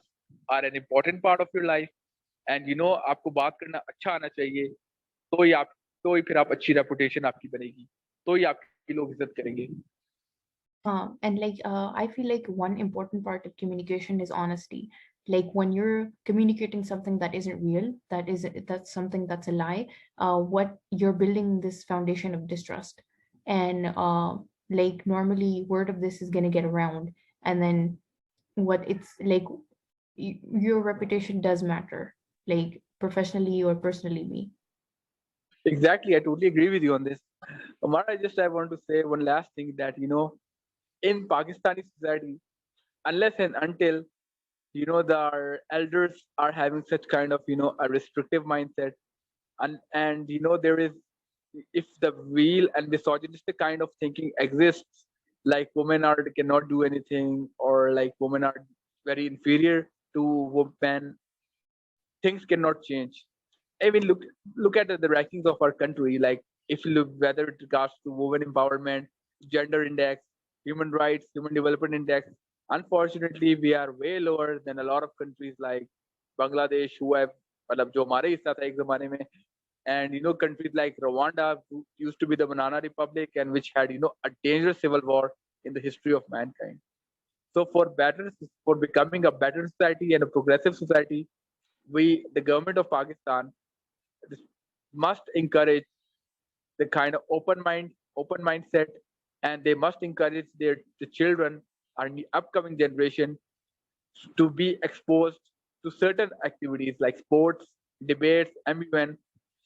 are an important part of your life, and आपको बात करना अच्छा आना चाहिए. तो ही आप तो ही फिर आप अच्छी रेपुटेशन आपकी बनेगी, तो ही आपकी लोग इज्जत करेंगे.
And like I feel like one important part of communication is honesty. Like when you're communicating something that isn't real, that's something that's a lie. What you're building this foundation of distrust, and like normally word of this is gonna get around, and then what it's like, your reputation does matter, like professionally or personally. Me.
Exactly, I totally agree with you on this. Amar, I want to say one last thing that in Pakistani society, unless and until the elders are having such kind of a restrictive mindset, and there is, if the real and misogynistic kind of thinking exists, like women are cannot do anything, or like women are very inferior to men, things cannot change. I mean, look at the rankings of our country. Like, if you look whether it regards to women empowerment, gender index, human rights, human development index, unfortunately, we are way lower than a lot of countries like Bangladesh, who have मतलब जो हमारे हिस्सा था एक जमाने में, and countries like Rwanda, who used to be the banana republic and which had a dangerous civil war in the history of mankind. So for becoming a better society and a progressive society, the government of Pakistan must encourage the kind of open mindset, and they must encourage the children, our upcoming generation, to be exposed to certain activities like sports, debates, MUN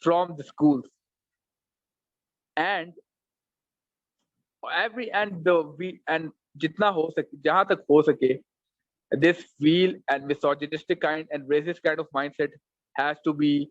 from the schools, and every and the we and जितना हो सके जहां तक हो सके, this real and misogynistic kind and racist kind of mindset has to be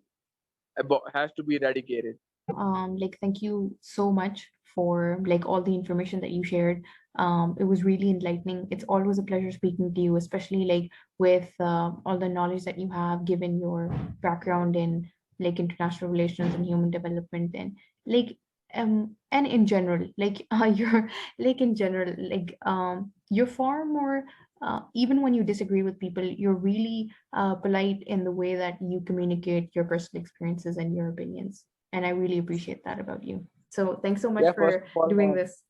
eradicated.
Like thank you so much for like all the information that you shared. It was really enlightening. It's always a pleasure speaking to you, especially like with all the knowledge that you have given your background in like international relations and human development, and like and in general like you're like in general like you're far more even when you disagree with people, you're really polite in the way that you communicate your personal experiences and your opinions. And I really appreciate that about you. So thanks so much
Yeah, first
for
of all,
doing this.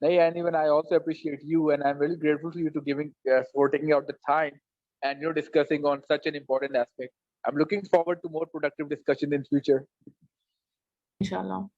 and even I also appreciate you, and I'm really grateful to you to giving for taking out the time and discussing on such an important aspect. I'm looking forward to more productive discussion in future.
Inshallah.